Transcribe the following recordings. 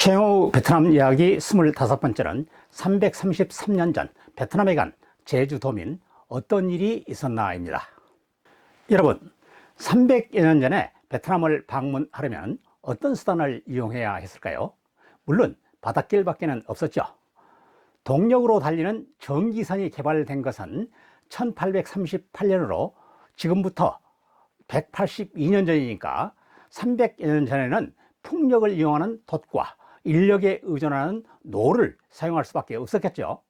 최영우 베트남 이야기 25번째는 333년 전 베트남에 간 제주도민 어떤 일이 있었나입니다. 여러분, 300여 년 전에 베트남을 방문하려면 어떤 수단을 이용해야 했을까요? 물론 바닷길밖에는 없었죠. 동력으로 달리는 전기선이 개발된 것은 1838년으로 지금부터 182년 전이니까 300여 년 전에는 풍력을 이용하는 돛과 인력에 의존하는 노를 사용할 수밖에 없었겠죠.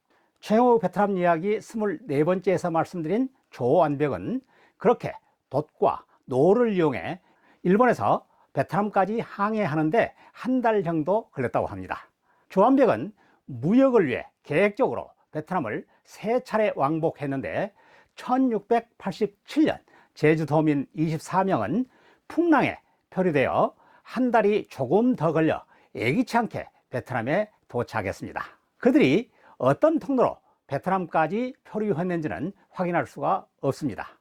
최영우 베트남 이야기 24번째에서 말씀드린 조완벽은 그렇게 돛과 노를 이용해 일본에서 베트남까지 항해하는데 한 달 정도 걸렸다고 합니다. 조완벽은 무역을 위해 계획적으로 베트남을 3차례 왕복했는데 1687년 제주도민 24명은 풍랑에 표류되어 한 달이 조금 더 걸려 예기치 않게 베트남에 도착했습니다. 그들이 어떤 통로로 베트남까지 표류했는지는 확인할 수가 없습니다.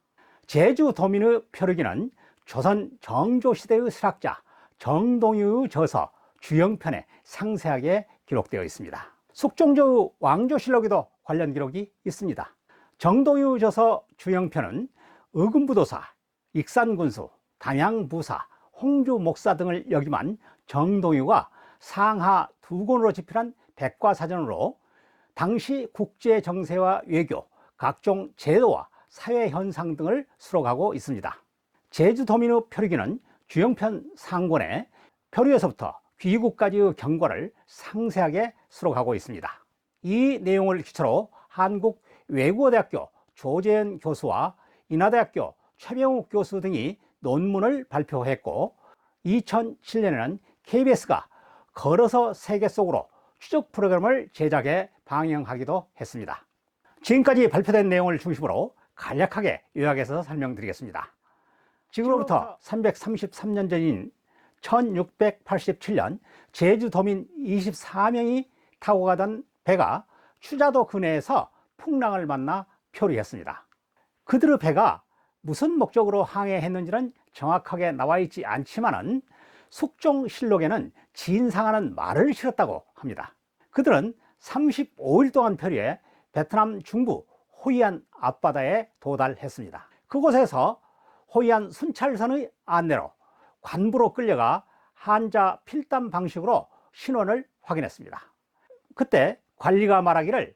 제주도민의 표류기는 조선 정조시대의 실학자 정동유의 저서 주영편에 상세하게 기록되어 있습니다. 숙종조의 왕조실록에도 관련 기록이 있습니다. 정동유 저서 주영편은 의금부도사, 익산군수, 담양부사, 홍주목사 등을 역임한 정동유가 상하 2권으로 집필한 백과사전으로 당시 국제 정세와 외교, 각종 제도와 사회 현상 등을 수록하고 있습니다. 제주도민의 표류기는 주영편 상권에 표류에서부터 귀국까지의 경과를 상세하게 수록하고 있습니다. 이 내용을 기초로 한국외국어대학교 조재현 교수와 인하대학교 최병욱 교수 등이 논문을 발표했고 2007년에는 KBS가 걸어서 세계 속으로 추적 프로그램을 제작해 방영하기도 했습니다. 지금까지 발표된 내용을 중심으로 간략하게 요약해서 설명드리겠습니다. 지금으로부터 333년 전인 1687년 제주도민 24명이 타고 가던 배가 추자도 근해에서 풍랑을 만나 표류했습니다. 그들의 배가 무슨 목적으로 항해했는지는 정확하게 나와 있지 않지만은 숙종실록에는 진상하는 말을 실었다고 합니다. 그들은 35일 동안 표류해 베트남 중부 호이안 앞바다에 도달했습니다. 그곳에서 호이안 순찰선의 안내로 관부로 끌려가 한자 필담 방식으로 신원을 확인했습니다. 그때 관리가 말하기를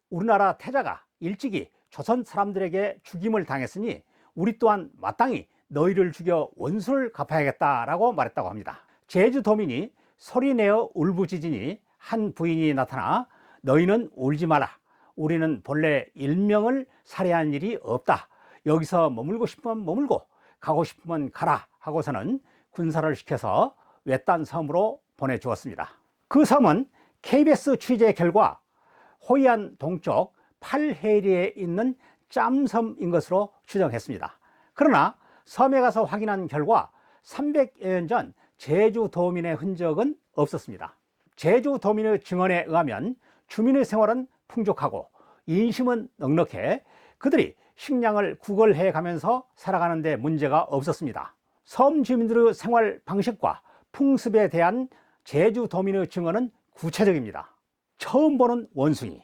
우리나라 태자가 일찍이 조선 사람들에게 죽임을 당했으니 우리 또한 마땅히 너희를 죽여 원수를 갚아야겠다라고 말했다고 합니다. 제주도민이 소리내어 울부짖으니 한 부인이 나타나 너희는 울지 마라. 우리는 본래 일명을 살해한 일이 없다. 여기서 머물고 싶으면 머물고 가고 싶으면 가라 하고서는 군사를 시켜서 외딴 섬으로 보내주었습니다. 그 섬은 KBS 취재 결과 호이안 동쪽 8해리에 있는 짬섬인 것으로 추정했습니다. 그러나 섬에 가서 확인한 결과 300여 년 전 제주도민의 흔적은 없었습니다. 제주도민의 증언에 의하면 주민의 생활은 풍족하고 인심은 넉넉해 그들이 식량을 구걸해 가면서 살아가는 데 문제가 없었습니다. 섬 주민들의 생활 방식과 풍습에 대한 제주도민의 증언은 구체적입니다. 처음 보는 원숭이,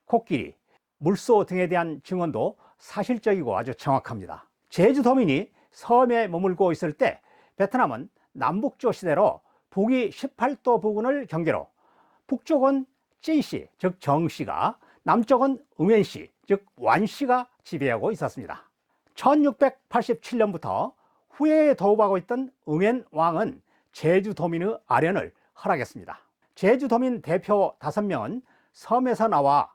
코끼리, 물소 등에 대한 증언도 사실적이고 아주 정확합니다. 제주도민이 섬에 머물고 있을 때 베트남은 남북조 시대로 북위 18도 부근을 경계로 북쪽은 찐시, 즉 정시가, 남쪽은 응엔시, 즉 완시가 지배하고 있었습니다. 1687년부터 후해에 도읍하고 있던 응엔 왕은 제주도민의 아련을 허락했습니다. 제주도민 대표 5명은 섬에서 나와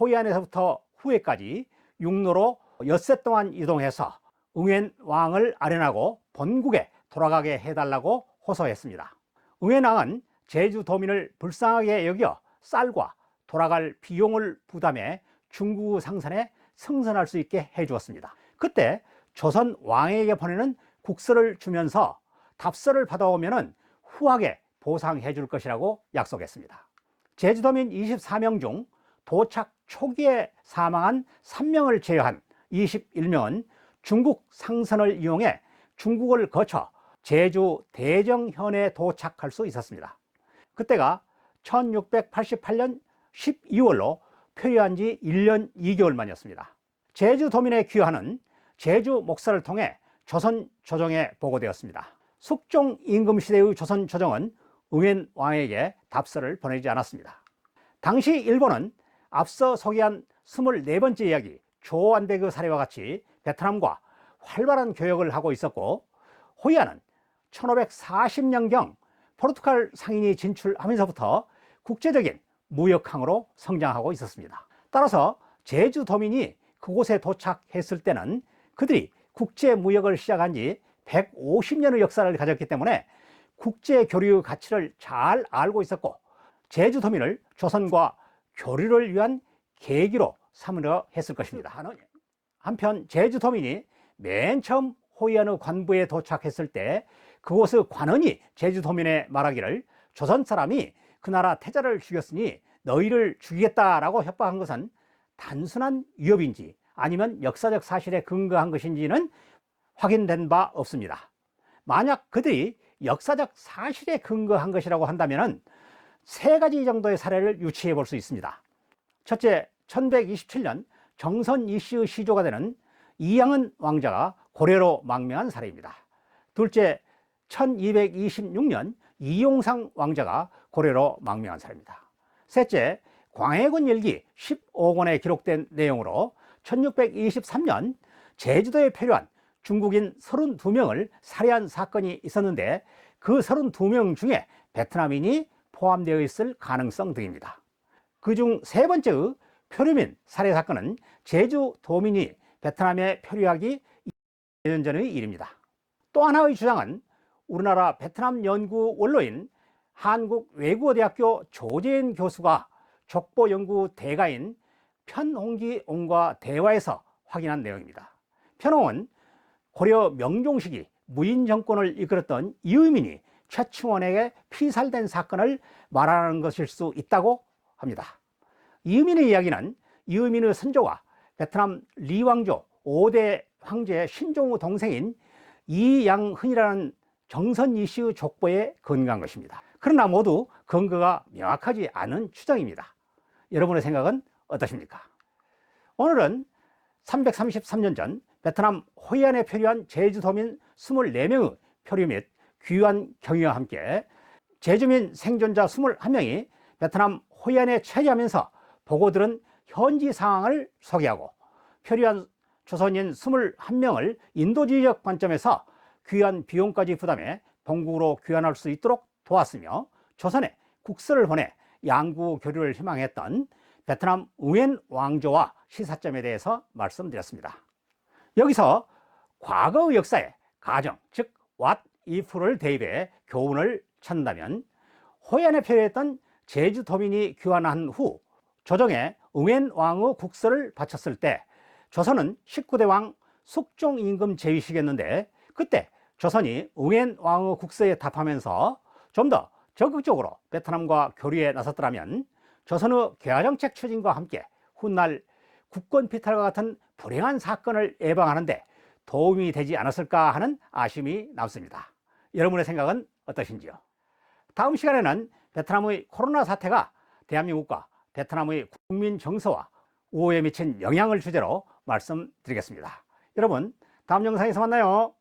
호이안에서부터 후해까지 육로로 엿새 동안 이동해서 응엔 왕을 아련하고 본국에 돌아가게 해달라고 호소했습니다. 응엔 왕은 제주도민을 불쌍하게 여겨 쌀과 돌아갈 비용을 부담해 중국 상선에 승선할 수 있게 해주었습니다. 그때 조선 왕에게 보내는 국서를 주면서 답서를 받아오면 후하게 보상해 줄 것이라고 약속했습니다. 제주도민 24명 중 도착 초기에 사망한 3명을 제외한 21명은 중국 상선을 이용해 중국을 거쳐 제주 대정현에 도착할 수 있었습니다. 그때가 1688년 12월로 표류한 지 1년 2개월 만이었습니다. 제주도민의 귀환은 제주 목사를 통해 조선 조정에 보고되었습니다. 숙종 임금 시대의 조선 조정은 응엔 왕에게 답서를 보내지 않았습니다. 당시 일본은 앞서 소개한 24번째 이야기 조안배그 사례와 같이 베트남과 활발한 교역을 하고 있었고, 호이안은 1540년경 포르투갈 상인이 진출하면서부터 국제적인 무역항으로 성장하고 있었습니다. 따라서 제주도민이 그곳에 도착했을 때는 그들이 국제 무역을 시작한 지 150년의 역사를 가졌기 때문에 국제 교류의 가치를 잘 알고 있었고, 제주도민을 조선과 교류를 위한 계기로 삼으려 했을 것입니다. 한편 제주도민이 맨 처음 호이안의 관부에 도착했을 때 그곳의 관원이 제주도민에 말하기를 조선 사람이 그 나라 태자를 죽였으니 너희를 죽이겠다라고 협박한 것은 단순한 위협인지 아니면 역사적 사실에 근거한 것인지는 확인된 바 없습니다. 만약 그들이 역사적 사실에 근거한 것이라고 한다면 세 가지 정도의 사례를 유추해 볼 수 있습니다. 첫째, 1127년 정선 이씨의 시조가 되는 이양은 왕자가 고려로 망명한 사례입니다. 둘째, 1226년 이용상 왕자가 고려로 망명한 사례입니다. 셋째, 광해군 일기 15권에 기록된 내용으로 1623년 제주도에 표류한 중국인 32명을 살해한 사건이 있었는데 그 32명 중에 베트남인이 포함되어 있을 가능성 등입니다. 그중 세 번째의 표류민 살해 사건은 제주도민이 베트남에 표류하기 2년 전의 일입니다. 또 하나의 주장은 우리나라 베트남 연구 원로인 한국외국어대학교 조재인 교수가 족보 연구 대가인 편홍기옹과 대화에서 확인한 내용입니다. 편홍은 고려 명종 시기 무인 정권을 이끌었던 이의민이 최충원에게 피살된 사건을 말하는 것일 수 있다고 합니다. 이의민의 이야기는 이의민의 선조와 베트남 리왕조 5대 황제 신종의 동생인 이양흔이라는 정선 이씨의 족보에 근거한 것입니다. 그러나 모두 근거가 명확하지 않은 추정입니다. 여러분의 생각은 어떠십니까? 오늘은 333년 전 베트남 호이안에 표류한 제주도민 24명의 표류 및 귀환 경위와 함께 제주민 생존자 21명이 베트남 호이안에 체류하면서 보고 들은 현지 상황을 소개하고, 표류한 조선인 21명을 인도주의적 관점에서 귀환 비용까지 부담해 본국으로 귀환할 수 있도록 도왔으며, 조선에 국서를 보내 양구 교류를 희망했던 베트남 응엔 왕조와 시사점에 대해서 말씀드렸습니다. 여기서 과거의 역사에 가정, 즉 what if를 대입해 교훈을 찾는다면, 호이안에 표류했던 제주도민이 귀환한 후 조정에 응엔 왕의 국서를 바쳤을 때 조선은 19대 왕 숙종 임금 제위시켰는데, 그때 조선이 응엔 왕의 국서에 답하면서 좀 더 적극적으로 베트남과 교류에 나섰더라면 조선의 개화정책 추진과 함께 훗날 국권 피탈과 같은 불행한 사건을 예방하는 데 도움이 되지 않았을까 하는 아쉬움이 남습니다. 여러분의 생각은 어떠신지요? 다음 시간에는 베트남의 코로나 사태가 대한민국과 베트남의 국민 정서와 우호에 미친 영향을 주제로 말씀드리겠습니다. 여러분, 다음 영상에서 만나요.